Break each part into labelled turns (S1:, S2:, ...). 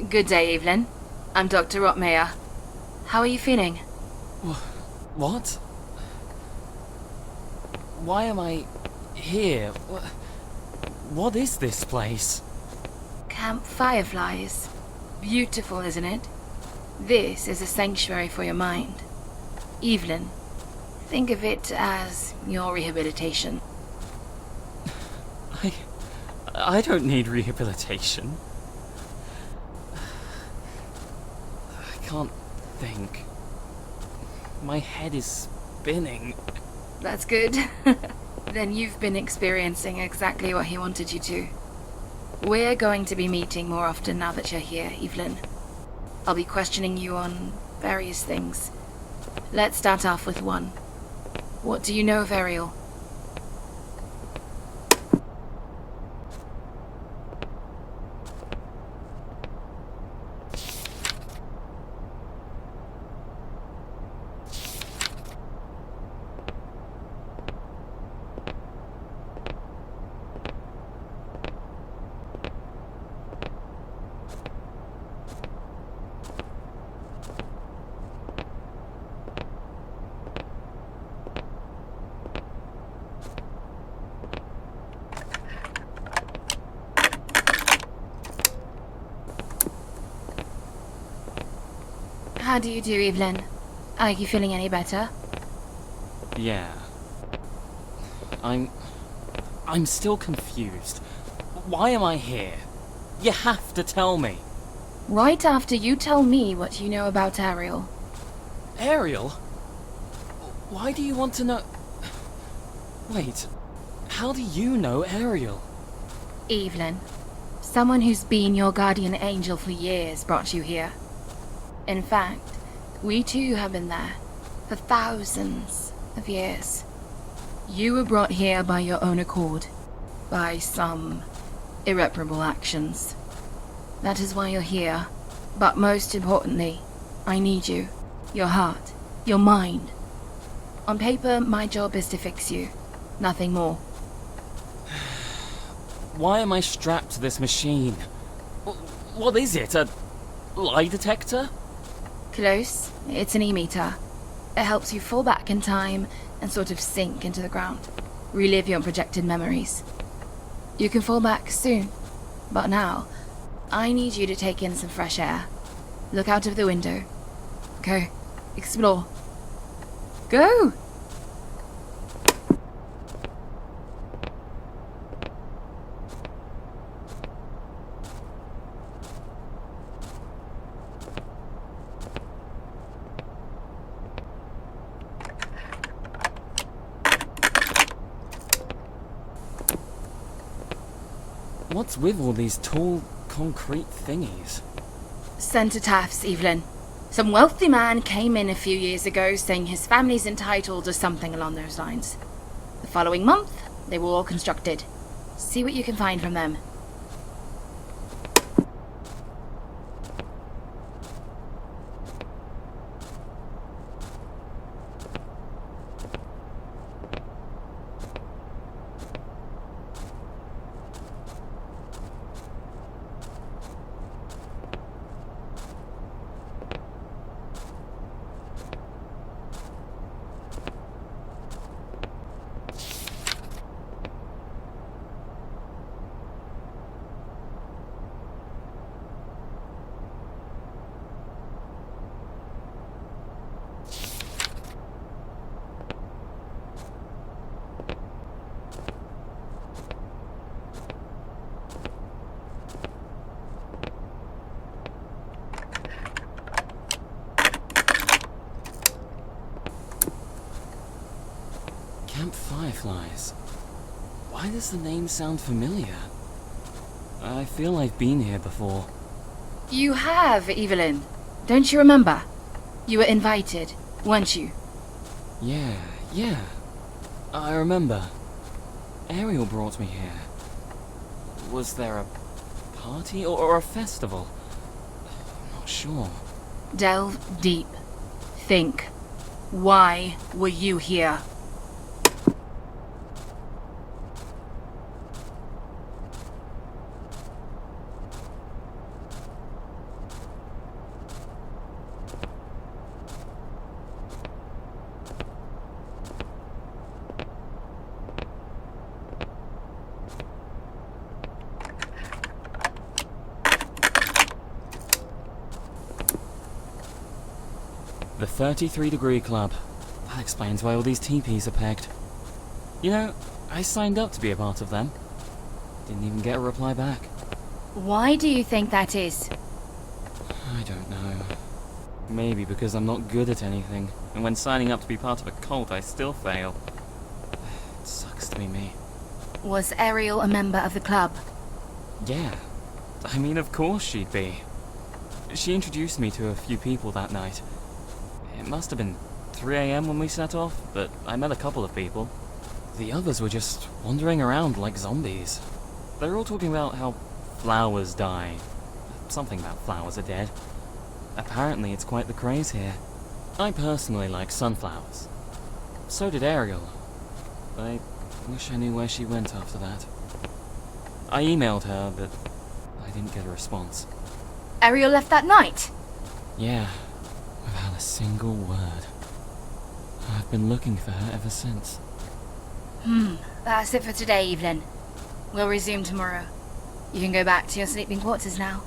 S1: Good day, Evelyn. I'm Dr. Rotmeyer. How are you feeling?
S2: What? Why am I here? What is this place?
S1: Camp Fireflies. Beautiful, isn't it? This is a sanctuary for your mind. Evelyn, think of it as your rehabilitation.
S2: I don't need rehabilitation. I can't think. My head is spinning.
S1: That's good. Then you've been experiencing exactly what he wanted you to. We're going to be meeting more often now that you're here, Evelyn. I'll be questioning you on various things. Let's start off with one. What do you know of Ariel? How do you do, Evelyn? Are you feeling any better?
S2: Yeah. I'm still confused. Why am I here? You have to tell me.
S1: Right after you tell me what you know about Ariel.
S2: Ariel? Why do you want to know... Wait, how do you know Ariel?
S1: Evelyn, someone who's been your guardian angel for years brought you here. In fact, we too have been there for thousands of years. You were brought here by your own accord, by some irreparable actions. That is why you're here. But most importantly, I need you, your heart, your mind. On paper, my job is to fix you, nothing more.
S2: Why am I strapped to this machine? What is it, a lie detector?
S1: Close. It's an e-meter. It helps you fall back in time and sort of sink into the ground. Relive your projected memories. You can fall back soon. But now, I need you to take in some fresh air. Look out of the window. Go. Explore. Go!
S2: What's with all these tall, concrete thingies?
S1: Cenotaphs, Evelyn. Some wealthy man came in a few years ago saying his family's entitled to something along those lines. The following month, they were all constructed. See what you can find from them.
S2: Fireflies. Why does the name sound familiar? I feel I've been here before.
S1: You have, Evelyn. Don't you remember? You were invited, weren't you?
S2: Yeah. I remember. Ariel brought me here. Was there a party or a festival? I'm not sure.
S1: Delve deep. Think. Why were you here?
S2: The 33-degree club. That explains why all these teepees are pegged. You know, I signed up to be a part of them. Didn't even get a reply back.
S1: Why do you think that is?
S2: I don't know. Maybe because I'm not good at anything, and when signing up to be part of a cult I still fail. It sucks to be me.
S1: Was Ariel a member of the club?
S2: Yeah. I mean, of course she'd be. She introduced me to a few people that night. It must have been 3 AM when we set off, but I met a couple of people. The others were just wandering around like zombies. They were all talking about how flowers die. Something about flowers are dead. Apparently it's quite the craze here. I personally like sunflowers. So did Ariel. I wish I knew where she went after that. I emailed her, but I didn't get a response.
S1: Ariel left that night?
S2: Yeah, without a single word. I've been looking for her ever since.
S1: That's it for today, Evelyn. We'll resume tomorrow. You can go back to your sleeping quarters now.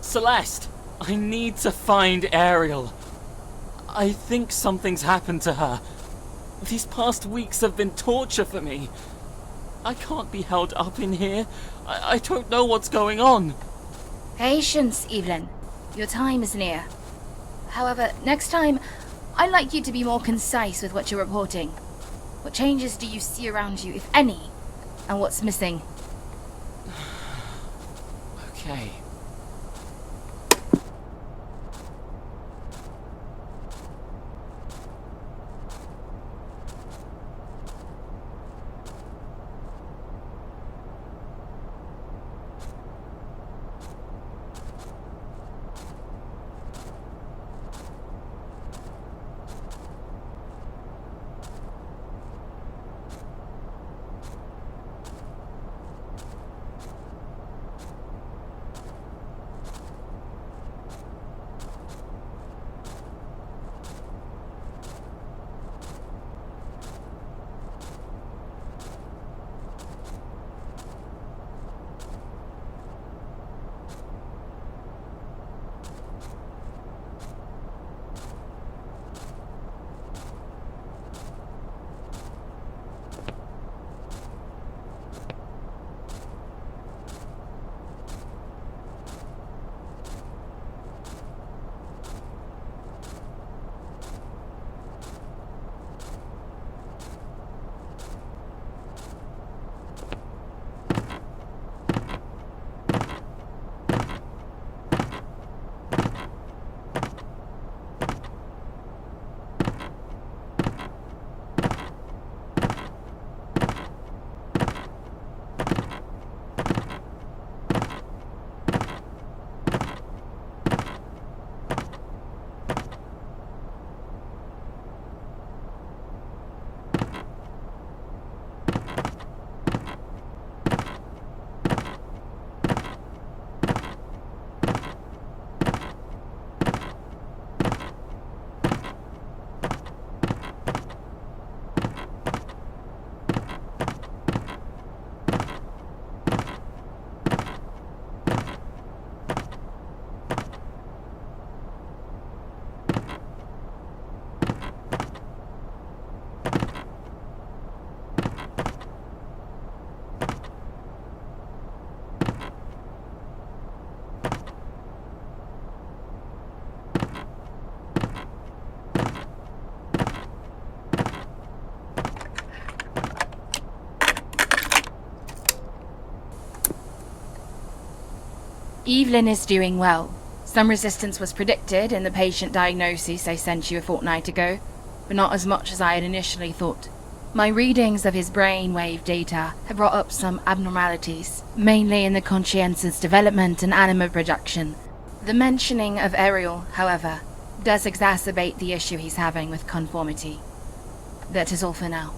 S2: Celeste! I need to find Ariel. I think something's happened to her. These past weeks have been torture for me. I can't be held up in here. I don't know what's going on.
S1: Patience, Evelyn. Your time is near. However, next time, I'd like you to be more concise with what you're reporting. What changes do you see around you, if any? And what's missing?
S2: Okay.
S1: Evelyn is doing well. Some resistance was predicted in the patient diagnosis I sent you a fortnight ago, but not as much as I had initially thought. My readings of his brainwave data have brought up some abnormalities, mainly in the conscientious development and anima production. The mentioning of Ariel, however, does exacerbate the issue he's having with conformity. That is all for now.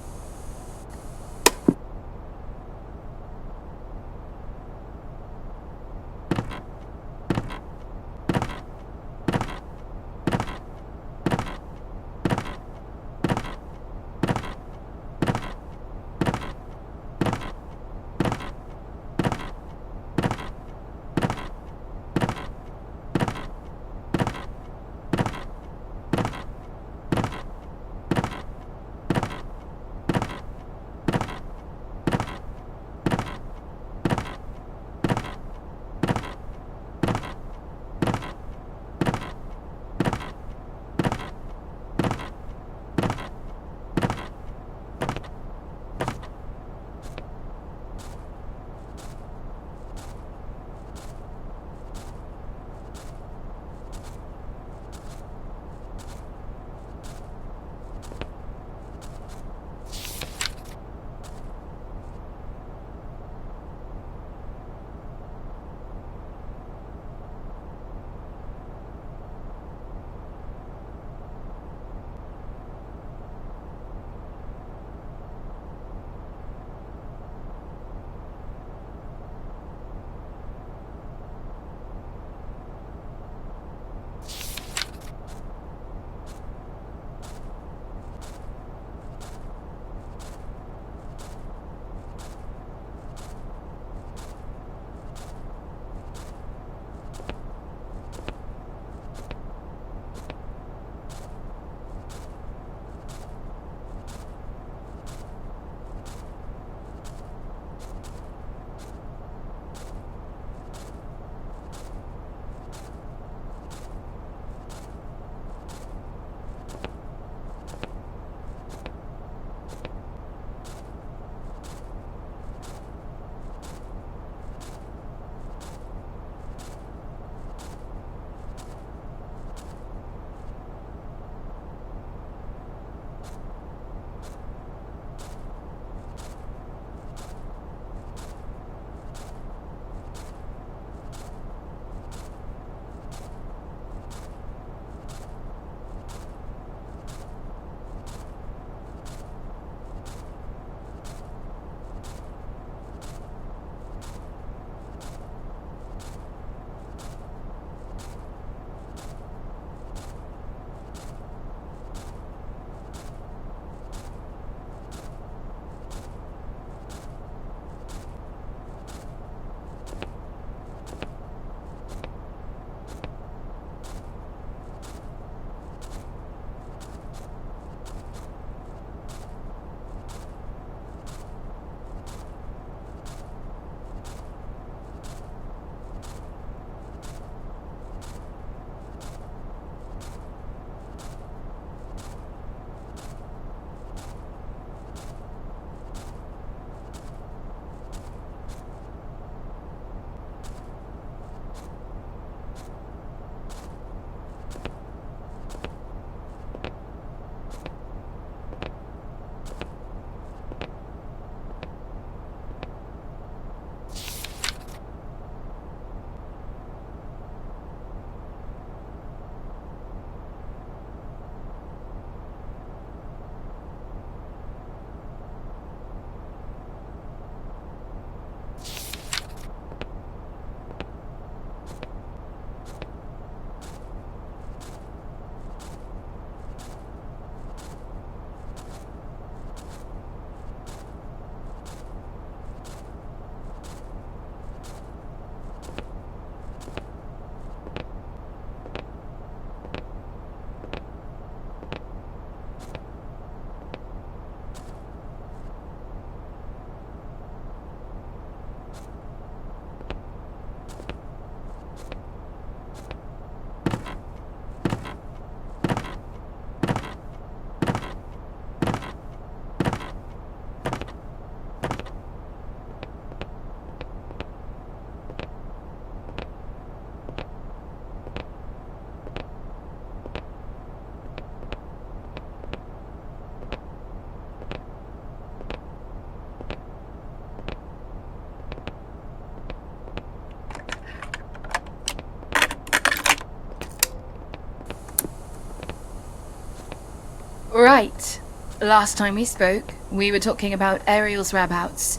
S1: Right. Last time we spoke, we were talking about Ariel's whereabouts.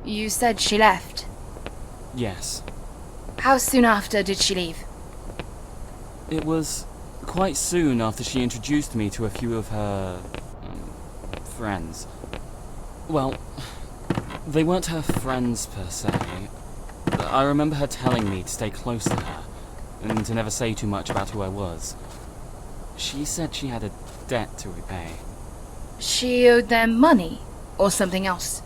S1: You said she left.
S2: Yes.
S1: How soon after did she leave?
S2: It was quite soon after she introduced me to a few of her friends. Well, they weren't her friends per se. I remember her telling me to stay close to her and to never say too much about who I was. She said she had a debt to repay.
S1: She owed them money, or something else?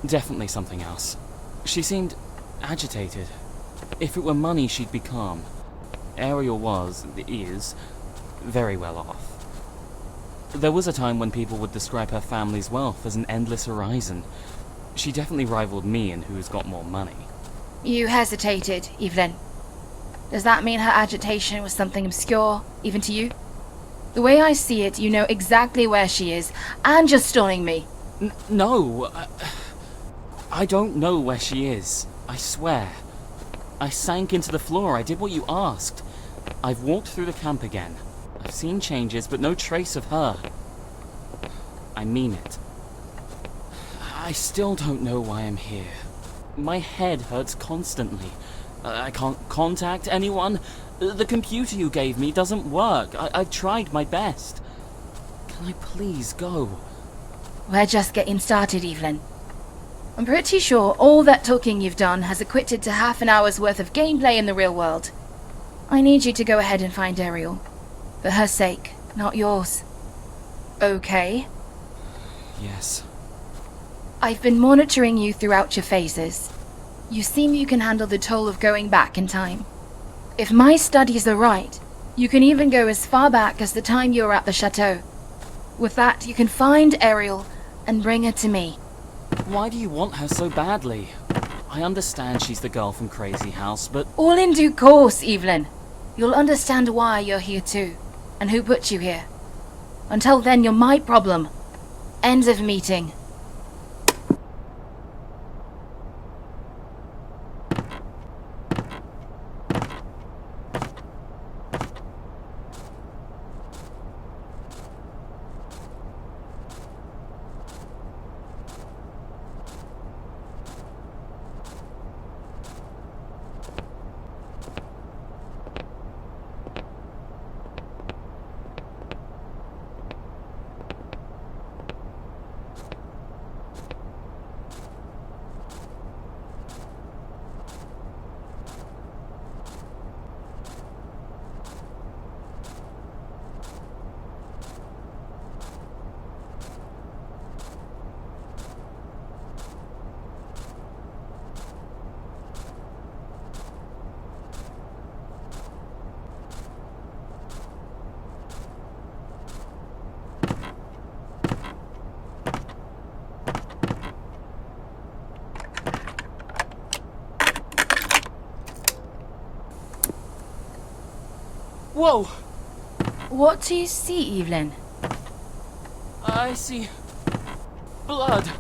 S2: Definitely something else. She seemed agitated. If it were money, she'd be calm. Ariel is, very well off. There was a time when people would describe her family's wealth as an endless horizon. She definitely rivaled me in who's got more money.
S1: You hesitated, Evelyn. Does that mean her agitation was something obscure, even to you? The way I see it, you know exactly where she is, and you're stalling me.
S2: No, I don't know where she is. I swear. I sank into the floor. I did what you asked. I've walked through the camp again. I've seen changes, but no trace of her. I mean it. I still don't know why I'm here. My head hurts constantly. I can't contact anyone. The computer you gave me doesn't work. I've tried my best. Can I please go?
S1: We're just getting started, Evelyn. I'm pretty sure all that talking you've done has equated to half an hour's worth of gameplay in the real world. I need you to go ahead and find Ariel. For her sake, not yours. Okay?
S2: Yes.
S1: I've been monitoring you throughout your phases. You seem you can handle the toll of going back in time. If my studies are right, you can even go as far back as the time you were at the chateau. With that, you can find Ariel and bring her to me.
S2: Why do you want her so badly? I understand she's the girl from Crazy House, but...
S1: All in due course, Evelyn. You'll understand why you're here too, and who put you here. Until then, you're my problem. End of meeting.
S2: Whoa!
S1: What do you see, Evelyn?
S2: I see... blood.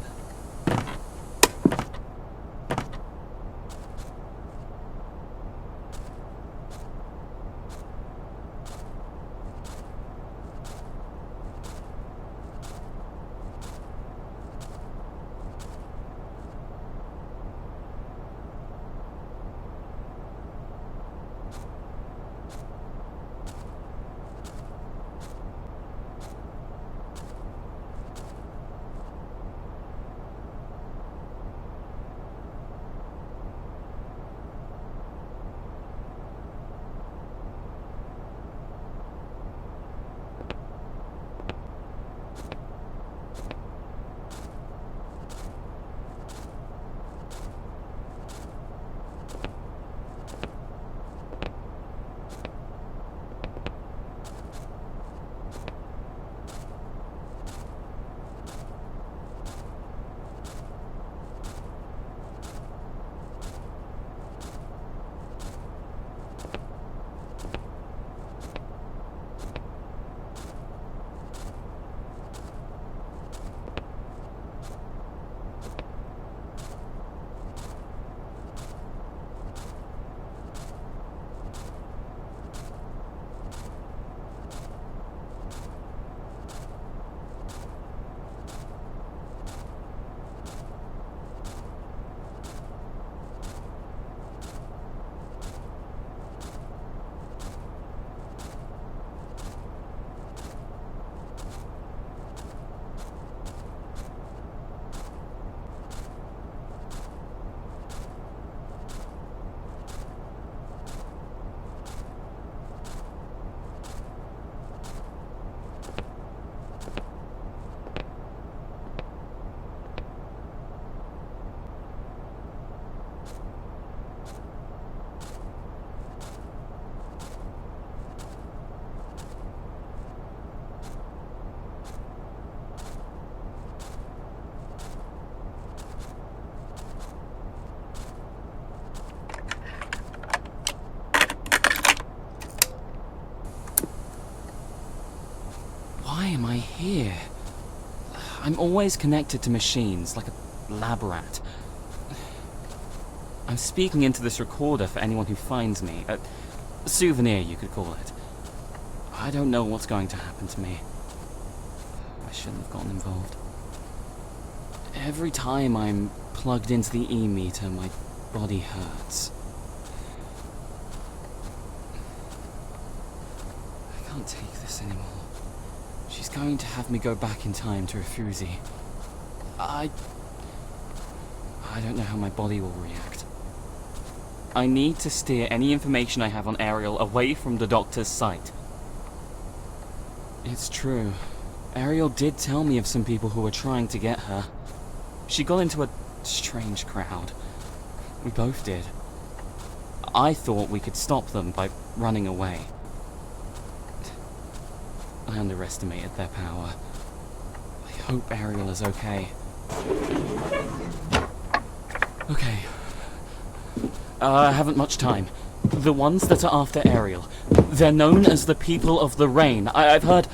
S2: Why am I here? I'm always connected to machines, like a lab rat. I'm speaking into this recorder for anyone who finds me. A souvenir, you could call it. I don't know what's going to happen to me. I shouldn't have gotten involved. Every time I'm plugged into the e-meter, my body hurts. I can't take this anymore. She's going to have me go back in time to Refusi. I don't know how my body will react. I need to steer any information I have on Ariel away from the doctor's sight. It's true. Ariel did tell me of some people who were trying to get her. She got into a strange crowd. We both did. I thought we could stop them by running away. I underestimated their power. I hope Ariel is okay. Okay. I haven't much time. The ones that are after Ariel. They're known as the People of the Rain. I've heard...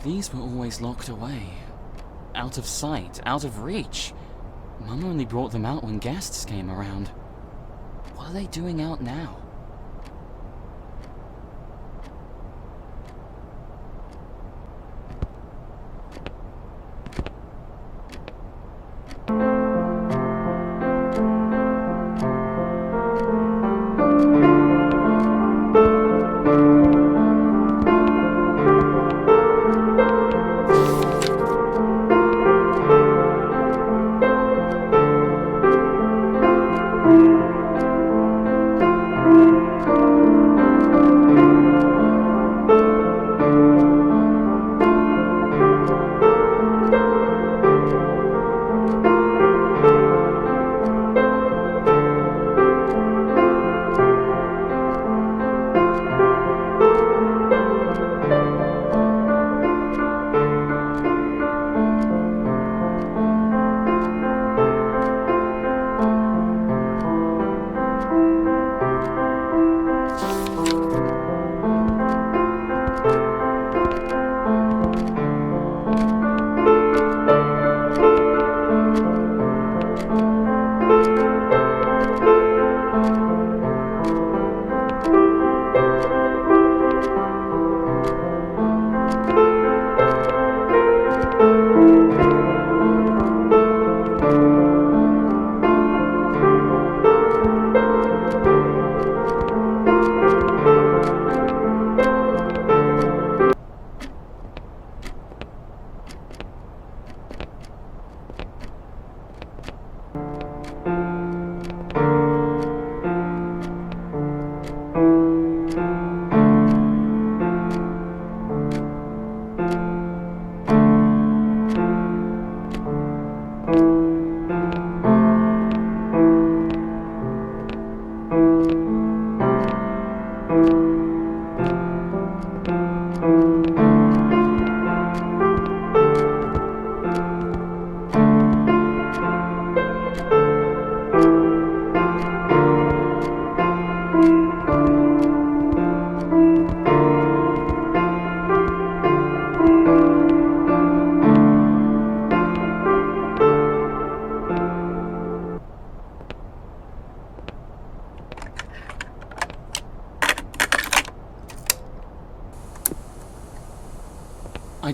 S2: These were always locked away. Out of sight, out of reach. Mum only brought them out when guests came around. What are they doing out now?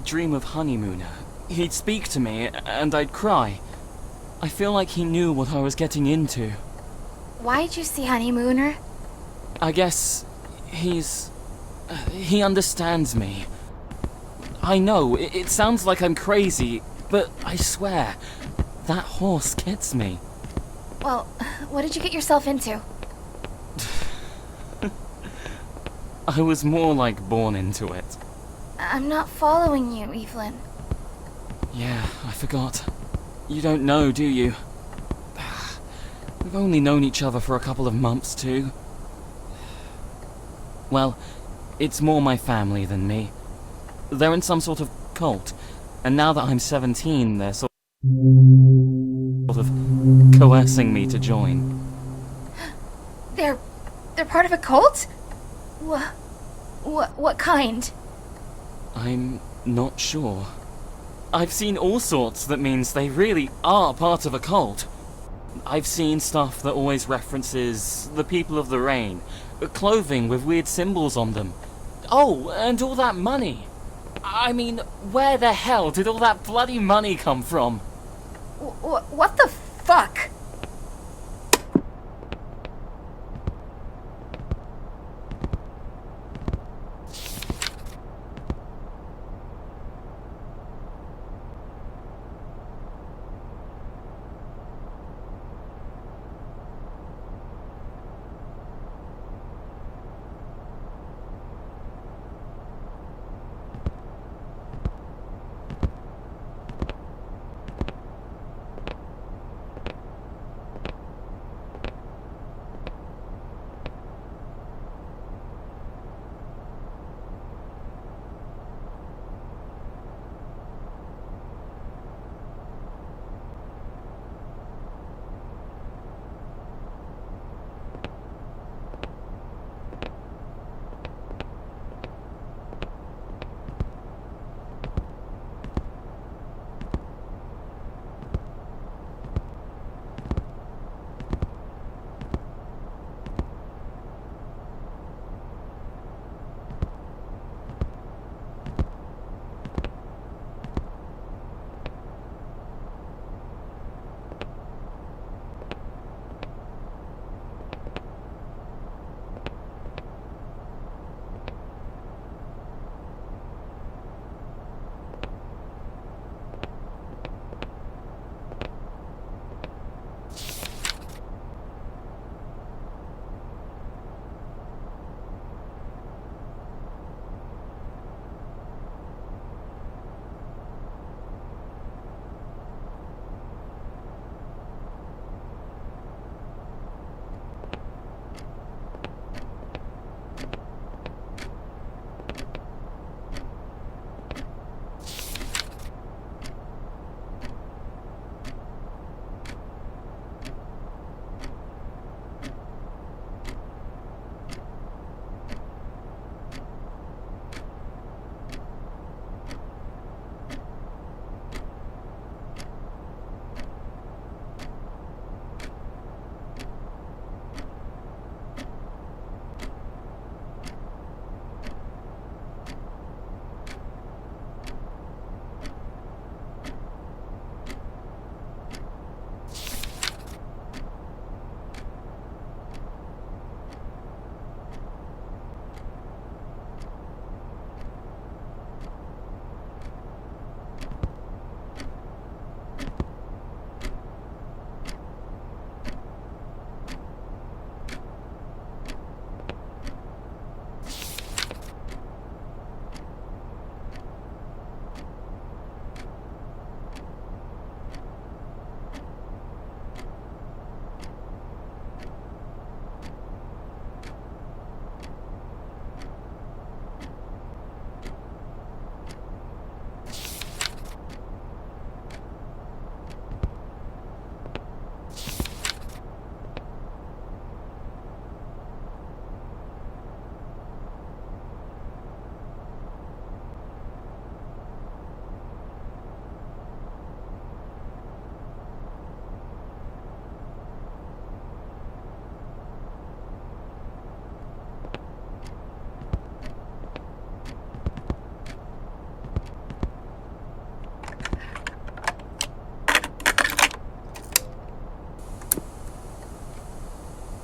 S2: dream of Honeymooner. He'd speak to me, and I'd cry. I feel like he knew what I was getting into.
S1: Why'd you see Honeymooner?
S2: I guess he understands me. I know, it sounds like I'm crazy, but I swear, that horse gets me.
S1: Well, what did you get yourself into?
S2: I was more like born into it.
S1: I'm not following you, Evelyn.
S2: Yeah, I forgot. You don't know, do you? We've only known each other for a couple of months, too. Well, it's more my family than me. They're in some sort of cult, and now that I'm 17, they're sort of coercing me to join.
S1: They're part of a cult? What kind?
S2: I'm not sure. I've seen all sorts that means they really are part of a cult. I've seen stuff that always references the people of the rain, clothing with weird symbols on them. Oh, and all that money. I mean, where the hell did all that bloody money come from?
S1: What the fuck?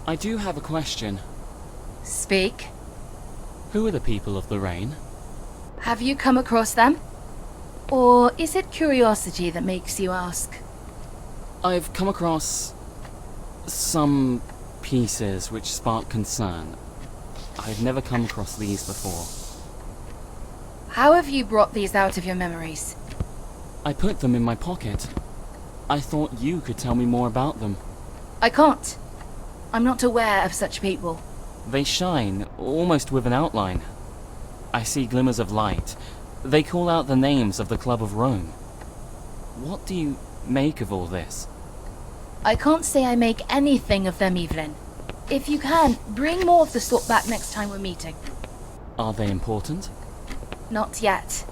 S2: I do have a question.
S1: Speak.
S2: Who are the people of the rain?
S1: Have you come across them? Or is it curiosity that makes you ask?
S2: I've come across some pieces which spark concern. I've never come across these before.
S1: How have you brought these out of your memories?
S2: I put them in my pocket. I thought you could tell me more about them.
S1: I can't. I'm not aware of such people.
S2: They shine, almost with an outline. I see glimmers of light. They call out the names of the Club of Rome. What do you make of all this?
S1: I can't say I make anything of them, Evelyn. If you can, bring more of the sort back next time we're meeting.
S2: Are they important?
S1: Not yet.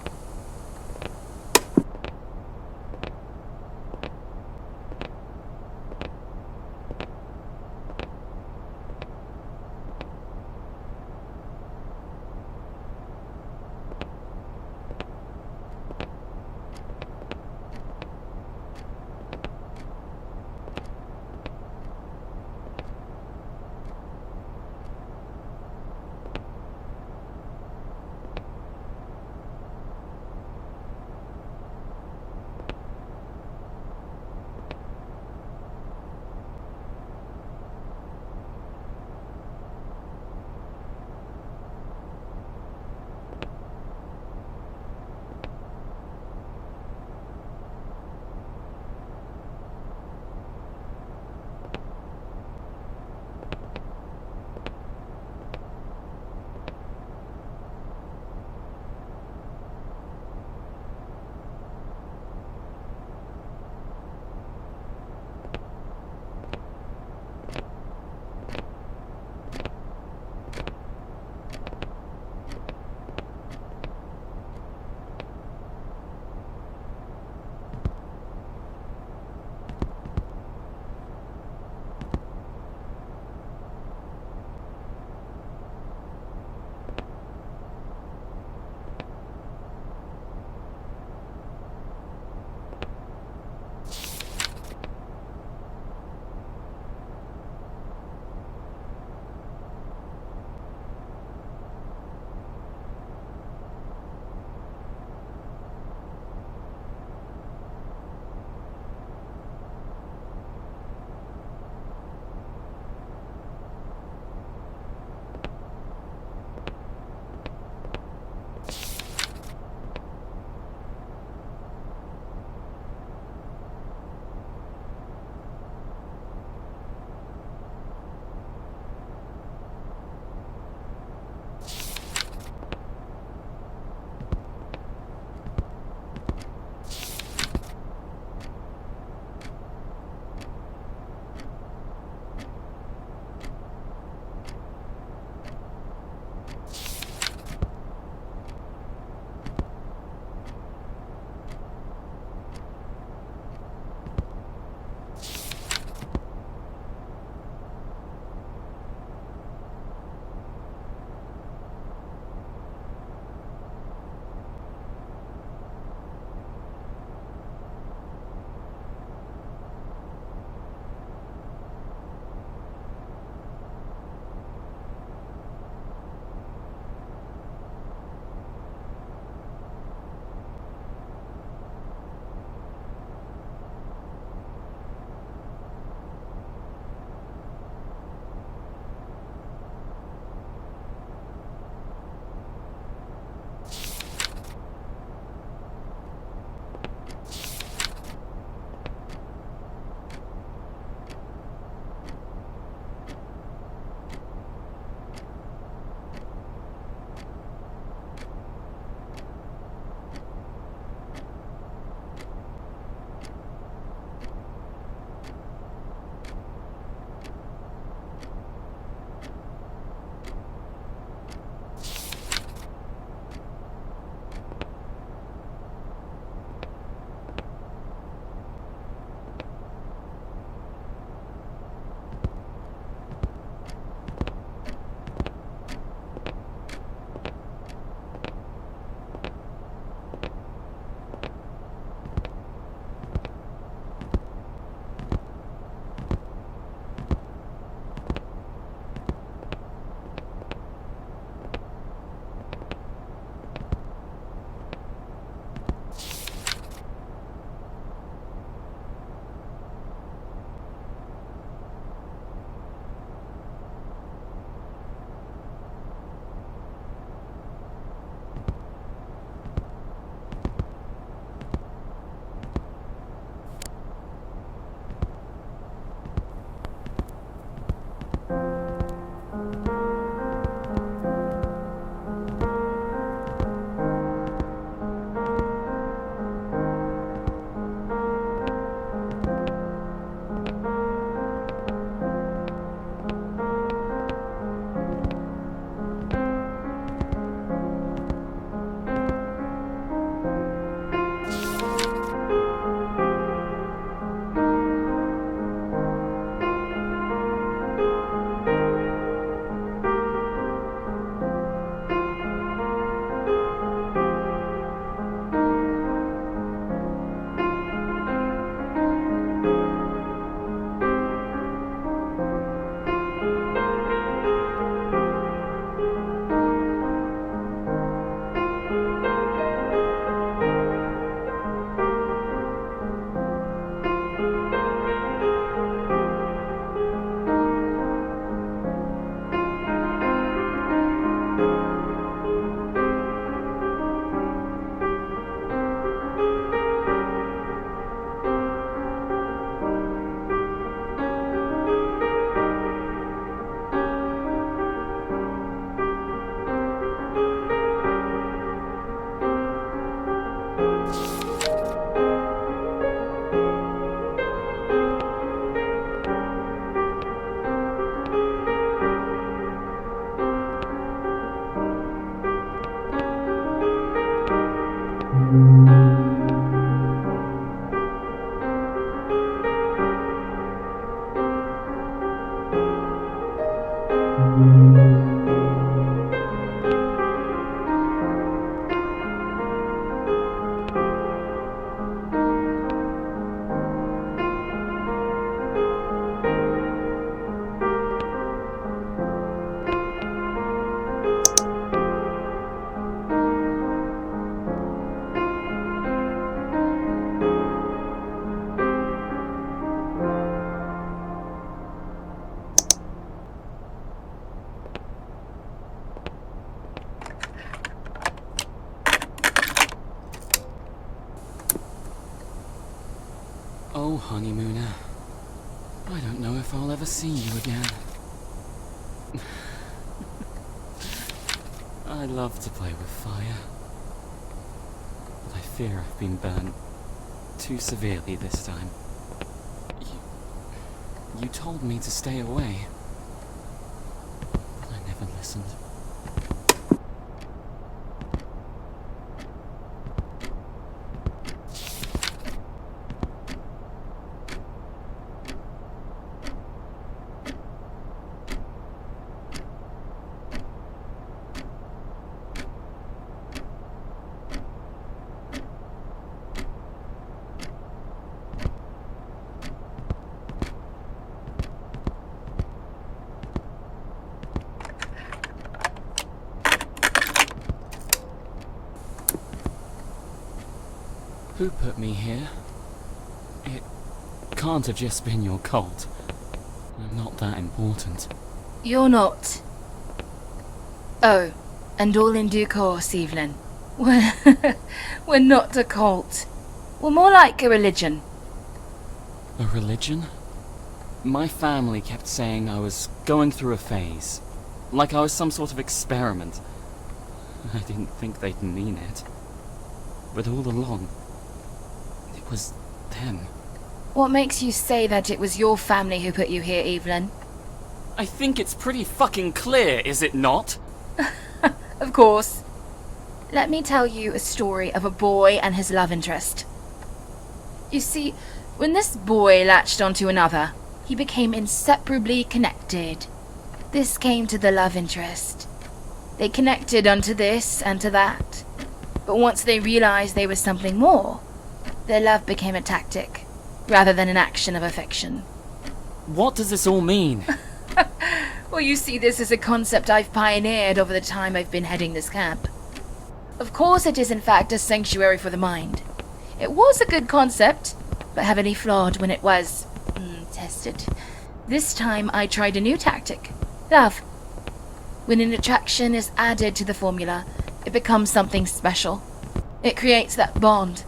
S2: Oh, honeymooner. I don't know if I'll ever see you again. I love to play with fire. But I fear I've been burnt too severely this time. You told me to stay away. But I never listened. Who put me here? It can't have just been your cult. I'm not that important.
S1: You're not. Oh, and all in due course, Evelyn. We're not a cult. We're more like a religion.
S2: A religion? My family kept saying I was going through a phase. Like I was some sort of experiment. I didn't think they'd mean it. But all along, it was them.
S1: What makes you say that it was your family who put you here, Evelyn?
S2: I think it's pretty fucking clear, is it not?
S1: Of course. Let me tell you a story of a boy and his love interest. You see, when this boy latched onto another, he became inseparably connected. This came to the love interest. They connected onto this and to that. But once they realized there was something more, their love became a tactic, rather than an action of affection.
S2: What does this all mean?
S1: Well, you see, this is a concept I've pioneered over the time I've been heading this camp. Of course it is in fact a sanctuary for the mind. It was a good concept, but heavily flawed when it was tested. This time I tried a new tactic. Love. When an attraction is added to the formula, it becomes something special. It creates that bond.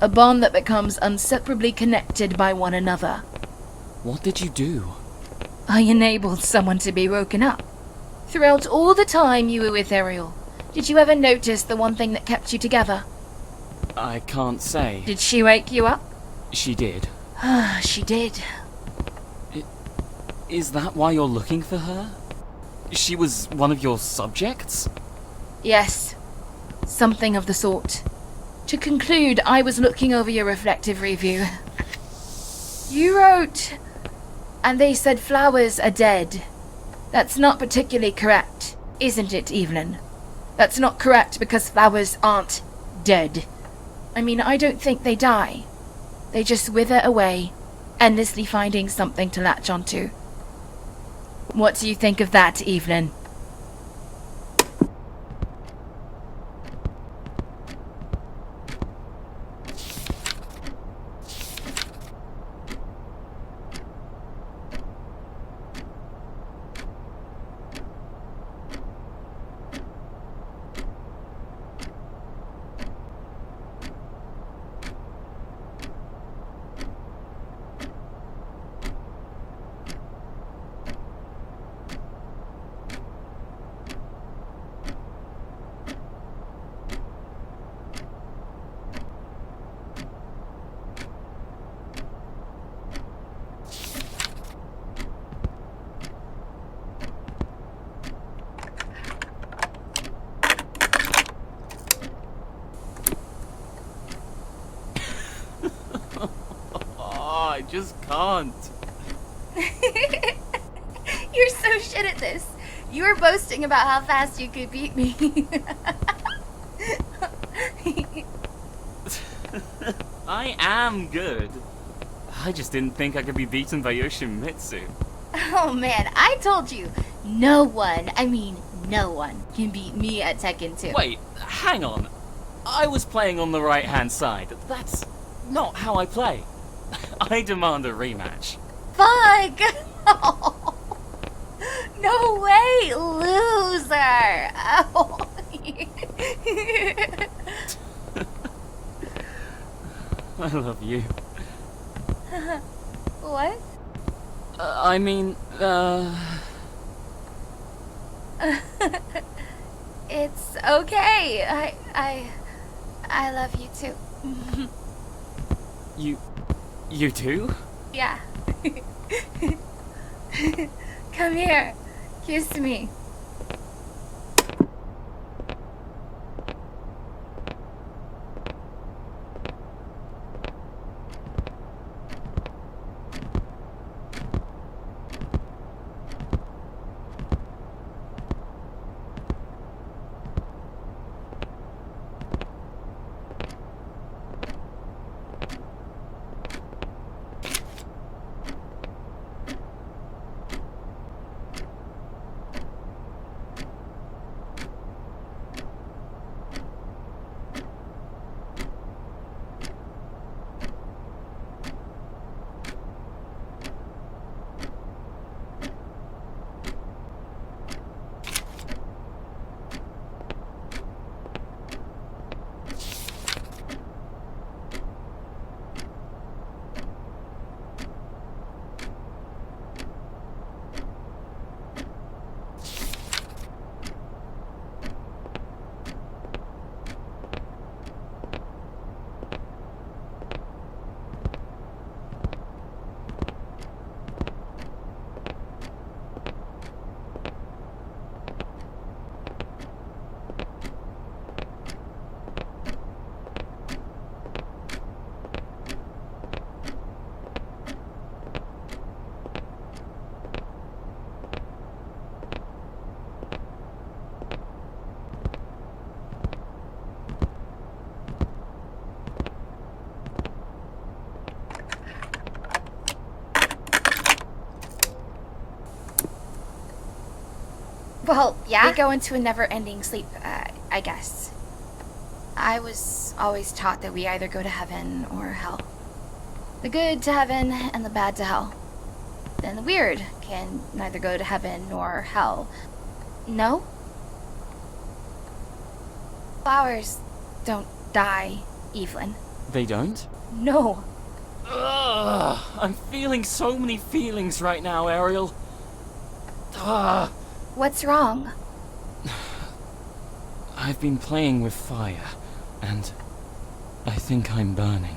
S1: A bond that becomes inseparably connected by one another.
S2: What did you do?
S1: I enabled someone to be woken up. Throughout all the time you were with Ariel, did you ever notice the one thing that kept you together?
S2: I can't say.
S1: Did she wake you up?
S2: She did.
S1: She did.
S2: Is that why you're looking for her? She was one of your subjects?
S1: Yes. Something of the sort. To conclude, I was looking over your reflective review. You wrote, and they said flowers are dead. That's not particularly correct, isn't it, Evelyn? That's not correct because flowers aren't dead. I mean, I don't think they die. They just wither away, endlessly finding something to latch onto. What do you think of that, Evelyn?
S2: I just can't.
S1: You're so shit at this. You were boasting about how fast you could beat me.
S2: I am good. I just didn't think I could be beaten by Yoshimitsu.
S1: Oh man, I told you, no one can beat me at Tekken 2.
S2: Wait, hang on. I was playing on the right-hand side. That's not how I play. I demand a rematch.
S1: Fuck! No way, loser! Oh.
S2: I love you.
S1: What?
S2: I mean,
S1: It's okay. I love you too.
S2: you too?
S1: Yeah. Come here. Kiss me. Well, yeah? We go into a never-ending sleep, I guess. I was always taught that we either go to heaven or hell. The good to heaven and the bad to hell. Then the weird can neither go to heaven nor hell. No? Flowers don't die, Evelyn.
S2: They don't?
S1: No.
S2: Ugh, I'm feeling so many feelings right now, Ariel. Ugh.
S1: What's wrong?
S2: I've been playing with fire, and I think I'm burning.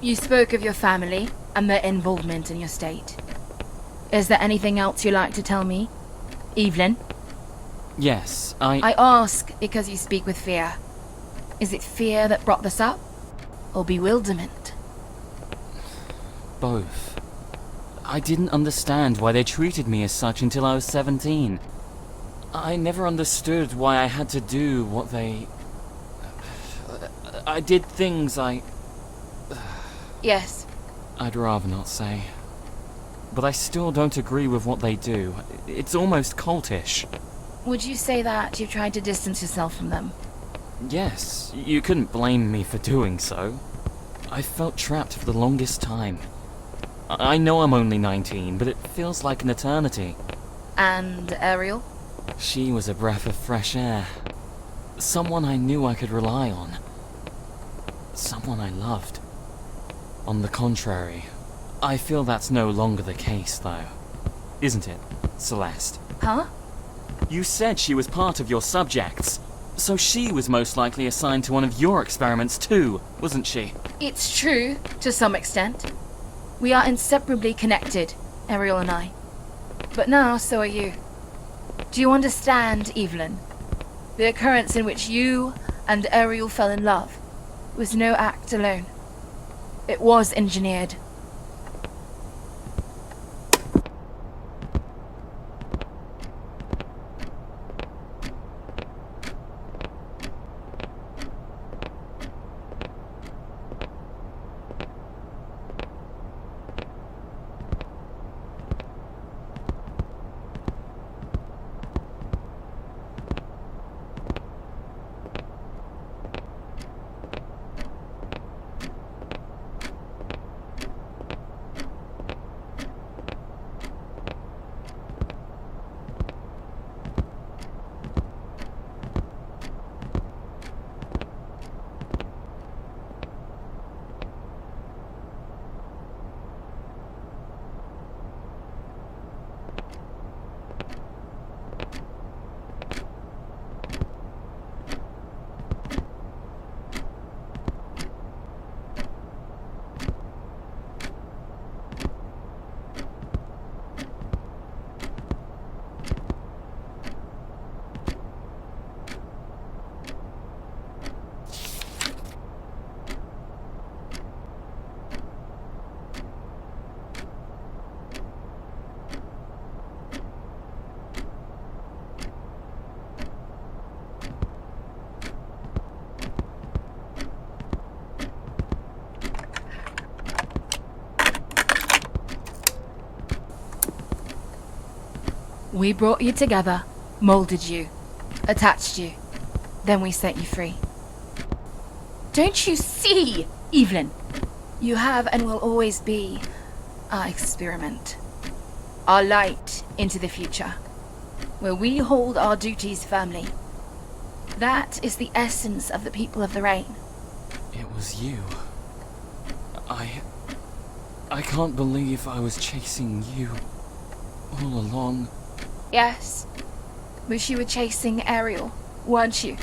S1: You spoke of your family and their involvement in your state. Is there anything else you'd like to tell me, Evelyn?
S2: Yes,
S1: I ask because you speak with fear. Is it fear that brought this up? Or bewilderment?
S2: Both. I didn't understand why they treated me as such until I was 17. I never understood why I had to do what they... I did things
S1: Yes.
S2: I'd rather not say. But I still don't agree with what they do. It's almost cultish.
S1: Would you say that you tried to distance yourself from them?
S2: Yes, you couldn't blame me for doing so. I felt trapped for the longest time. I know I'm only 19, but it feels like an eternity.
S1: And Ariel?
S2: She was a breath of fresh air. Someone I knew I could rely on. Someone I loved. On the contrary, I feel that's no longer the case, though. Isn't it, Celeste?
S1: Huh?
S2: You said she was part of your subjects. So she was most likely assigned to one of your experiments too, wasn't she?
S1: It's true, to some extent. We are inseparably connected, Ariel and I. But now, so are you. Do you understand, Evelyn? The occurrence in which you and Ariel fell in love was no act alone. It was engineered. We brought you together, molded you, attached you, then we set you free. Don't you see, Evelyn? You have and will always be our experiment. Our light into the future, where we hold our duties firmly. That is the essence of the people of the rain.
S2: It was you. I can't believe I was chasing you all along.
S1: Yes, but you were chasing Ariel, weren't you?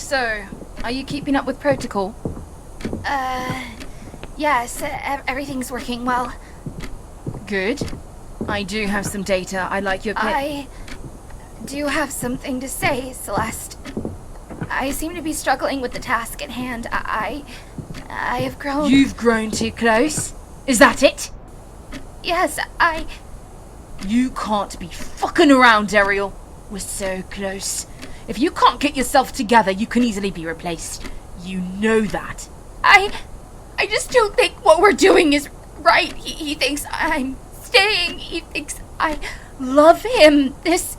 S1: So, are you keeping up with protocol?
S3: Yes, everything's working well.
S1: Good. I do have some data I'd like your
S3: I do have something to say, Celeste. I seem to be struggling with the task at hand. I have grown...
S1: You've grown too close? Is that it?
S3: Yes,
S1: You can't be fucking around, Ariel. We're so close. If you can't get yourself together, you can easily be replaced. You know that.
S3: I just don't think what we're doing is right. He thinks I'm staying. He thinks I love him. This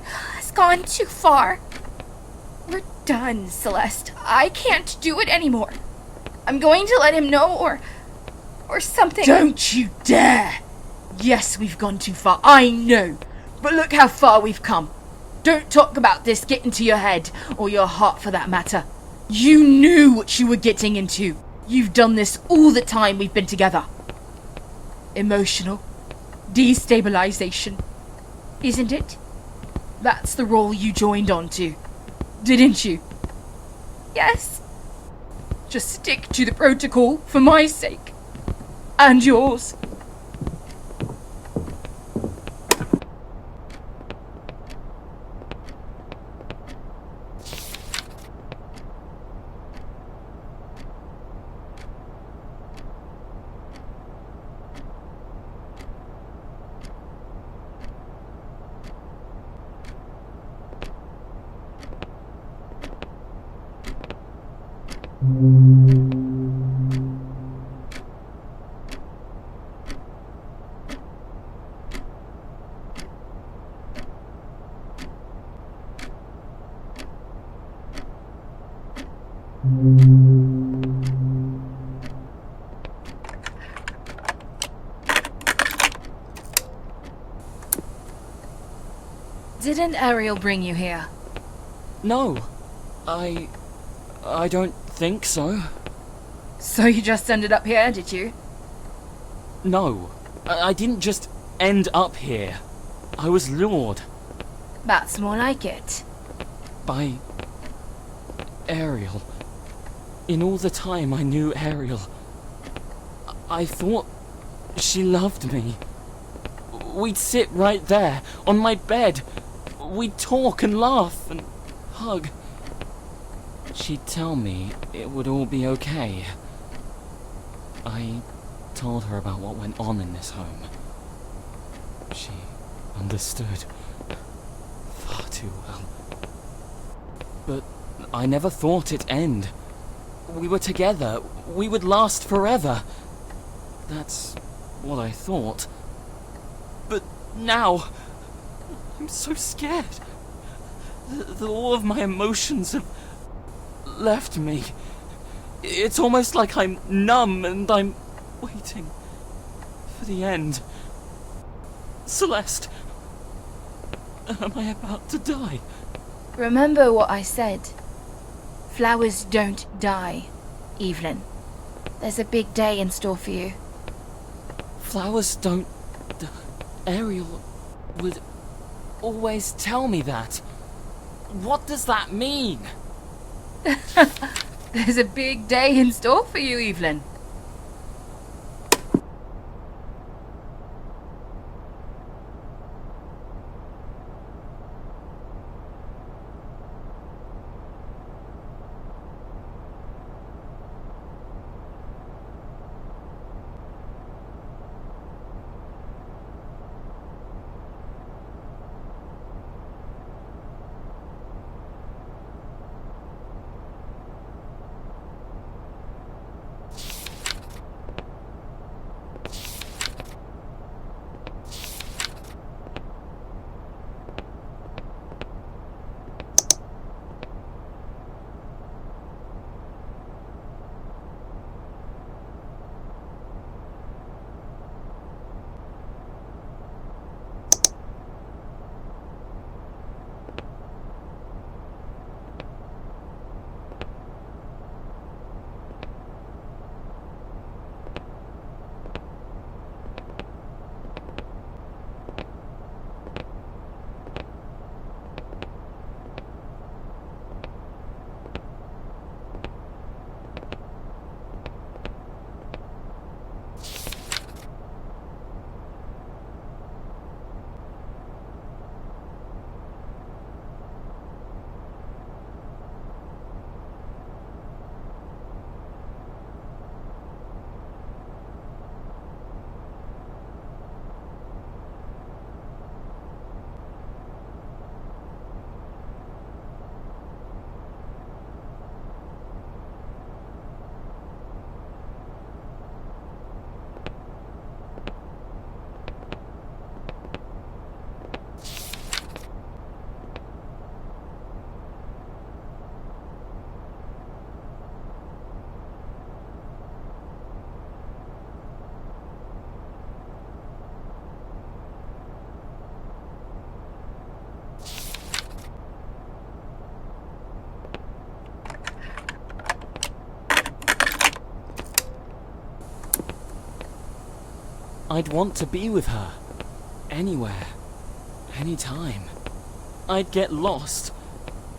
S3: has gone too far. We're done, Celeste. I can't do it anymore. I'm going to let him know or something.
S1: Don't you dare! Yes, we've gone too far, I know. But look how far we've come. Don't talk about this getting to your head, or your heart for that matter. You knew what you were getting into. You've done this all the time we've been together. Emotional destabilization, isn't it? That's the role you joined on to, didn't you?
S3: Yes.
S1: Just stick to the protocol for my sake. And yours. Didn't Ariel bring you here?
S2: No, I don't think so.
S1: So you just ended up here, did you?
S2: No, I didn't just end up here. I was lured
S1: That's more like it.
S2: by Ariel. In all the time I knew Ariel, I thought she loved me. We'd sit right there, on my bed. We'd talk and laugh and hug. She'd tell me it would all be okay. I told her about what went on in this home. She understood far too well. But I never thought it'd end. We were together. We would last forever. That's what I thought. But now, I'm so scared. All of my emotions have left me. It's almost like I'm numb and I'm waiting for the end. Celeste, am I about to die?
S1: Remember what I said. Flowers don't die, Evelyn. There's a big day in store for you.
S2: Flowers don't... Ariel would always tell me that. What does that mean?
S1: There's a big day in store for you, Evelyn.
S2: I'd want to be with her. Anywhere. Anytime. I'd get lost,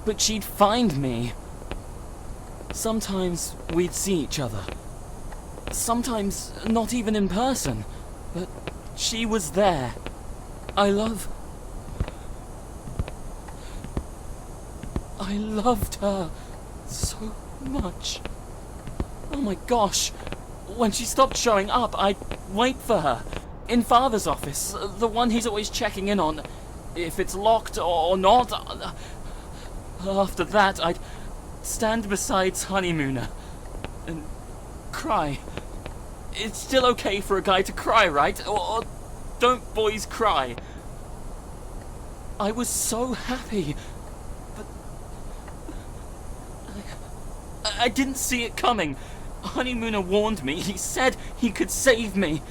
S2: but she'd find me. Sometimes we'd see each other. Sometimes not even in person, but she was there. I loved her so much. Oh my gosh. When she stopped showing up, I'd wait for her. In Father's office, the one he's always checking in on. If it's locked or not. After that, I'd stand beside Honeymooner and cry. It's still okay for a guy to cry, right? Or don't boys cry? I was so happy, but I didn't see it coming. Honeymooner warned me. He said he could save me,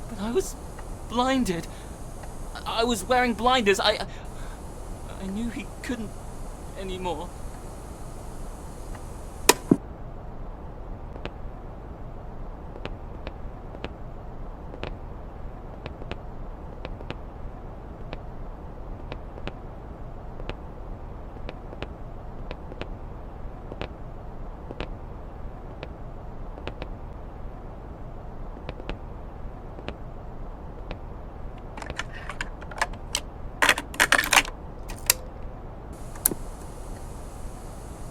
S2: but I was blinded. I was wearing blinders. I knew he couldn't anymore.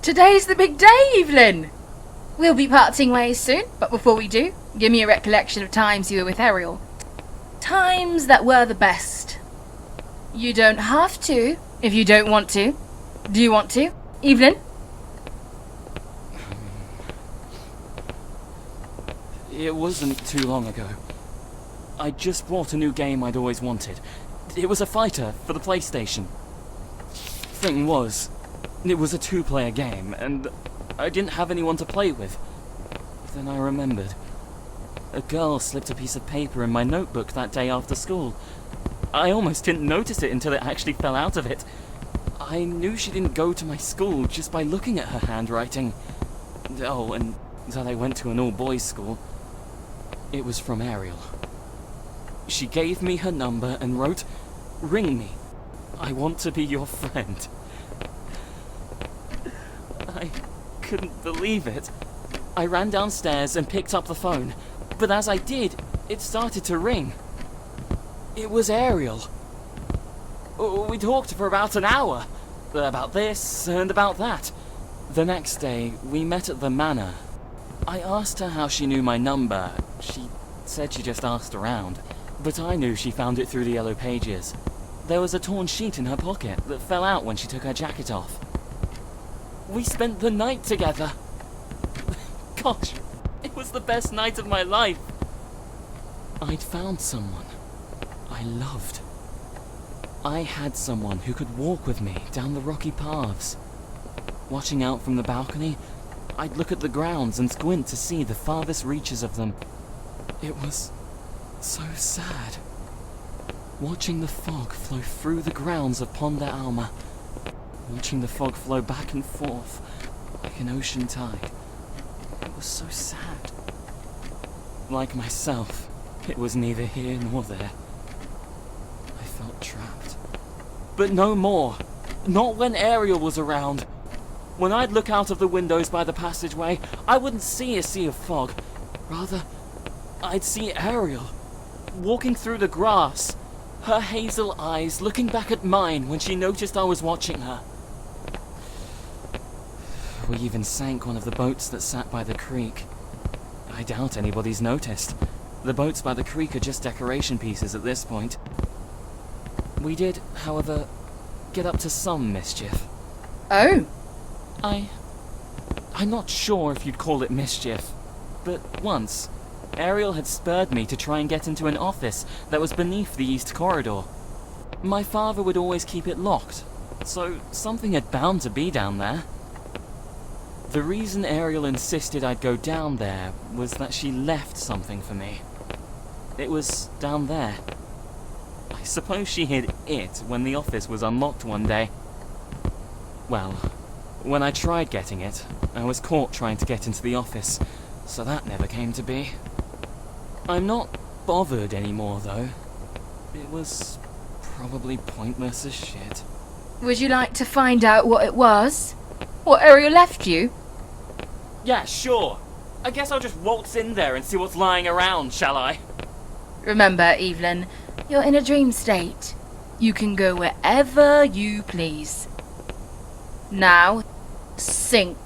S3: Today's the big day, Evelyn! We'll be parting ways soon, but before we do, give me a recollection of times you were with Ariel. Times that were the best. You don't have to, if you don't want to. Do you want to, Evelyn?
S2: It wasn't too long ago. I just bought a new game I'd always wanted. It was a fighter for the PlayStation. Thing was, it was a 2-player game, and I didn't have anyone to play with. Then I remembered. A girl slipped a piece of paper in my notebook that day after school. I almost didn't notice it until it actually fell out of it. I knew she didn't go to my school just by looking at her handwriting. Oh, and that I went to an all-boys school. It was from Ariel. She gave me her number and wrote, "Ring me. I want to be your friend." I couldn't believe it. I ran downstairs and picked up the phone, but as I did, it started to ring. It was Ariel. We talked for about an hour, about this and about that. The next day, we met at the manor. I asked her how she knew my number. She said she just asked around, but I knew she found it through the yellow pages. There was a torn sheet in her pocket that fell out when she took her jacket off. We spent the night together. Gosh, it was the best night of my life. I'd found someone I loved. I had someone who could walk with me down the rocky paths. Watching out from the balcony, I'd look at the grounds and squint to see the farthest reaches of them. It was so sad. Watching the fog flow through the grounds of Pont de Alma. Watching the fog flow back and forth like an ocean tide. It was so sad. Like myself, it was neither here nor there. I felt trapped. But no more. Not when Ariel was around. When I'd look out of the windows by the passageway, I wouldn't see a sea of fog. Rather, I'd see Ariel, walking through the grass, her hazel eyes looking back at mine when she noticed I was watching her. We even sank one of the boats that sat by the creek. I doubt anybody's noticed. The boats by the creek are just decoration pieces at this point. We did, however, get up to some mischief.
S3: Oh.
S2: I'm not sure if you'd call it mischief, but once, Ariel had spurred me to try and get into an office that was beneath the east corridor. My father would always keep it locked, so something had bound to be down there. The reason Ariel insisted I'd go down there was that she left something for me. It was down there. I suppose she hid it when the office was unlocked one day. Well, when I tried getting it, I was caught trying to get into the office, so that never came to be. I'm not bothered anymore, though. It was probably pointless as shit.
S1: Would you like to find out what it was? What Ariel left you?
S2: Yeah, sure. I guess I'll just waltz in there and see what's lying around, shall I?
S1: Remember, Evelyn, you're in a dream state. You can go wherever you please. Now, sink.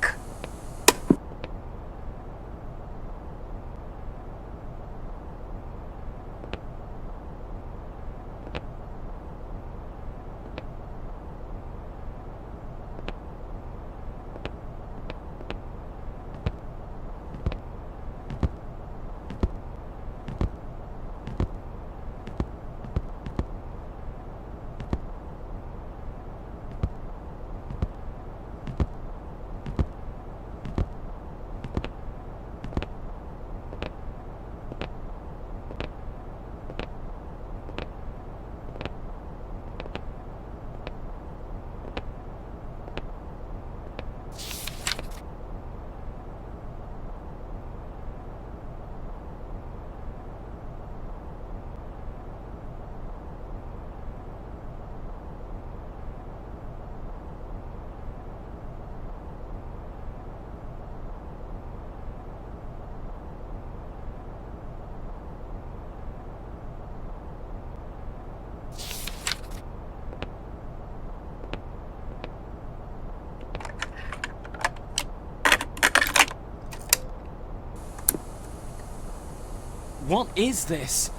S2: What is this?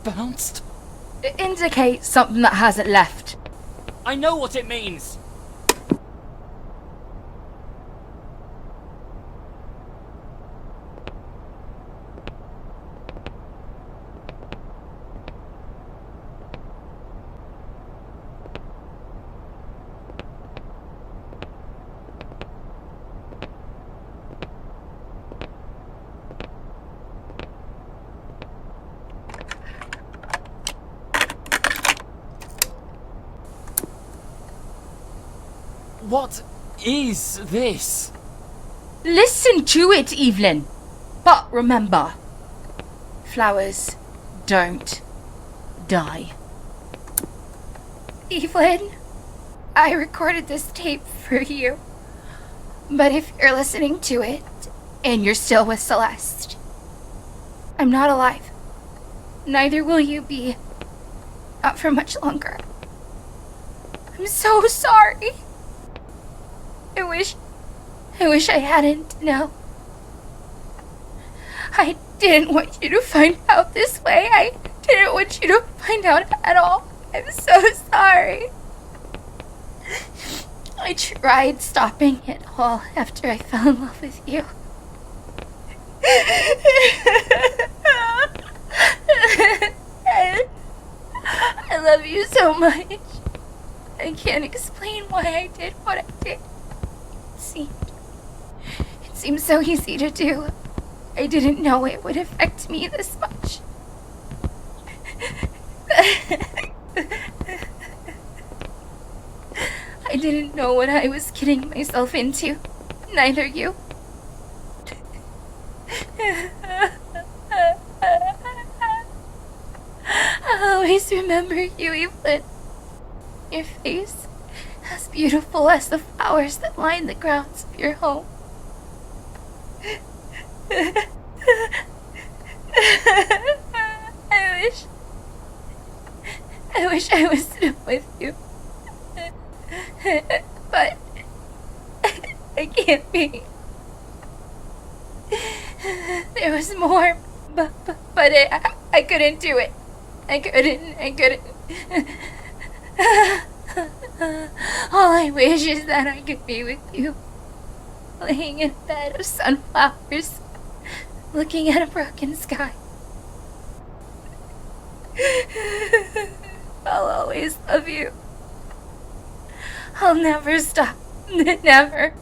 S2: Bounced?
S1: It indicates something that hasn't left.
S2: I know what it means! What is this?
S1: Listen to it, Evelyn. But remember, flowers don't die.
S3: Evelyn, I recorded this tape for you. But if you're listening to it and you're still with Celeste, I'm not alive. Neither will you be. Not for much longer. I'm so sorry. I wish I hadn't, no. I didn't want you to find out this way. I didn't want you to find out at all. I'm so sorry. I tried stopping it all after I fell in love with you. I love you so much. I can't explain why I did what I did. It seemed so easy to do. I didn't know it would affect me this much. I didn't know what I was getting myself into. Neither you. I'll always remember you, Evelyn. Your face, as beautiful as the flowers that line the grounds of your home. I wish I was still with you. But I can't be. There was more, but I couldn't do it. I couldn't. All I wish is that I could be with you, laying in a bed of sunflowers, looking at a broken sky. I'll always love you. I'll never stop. Never.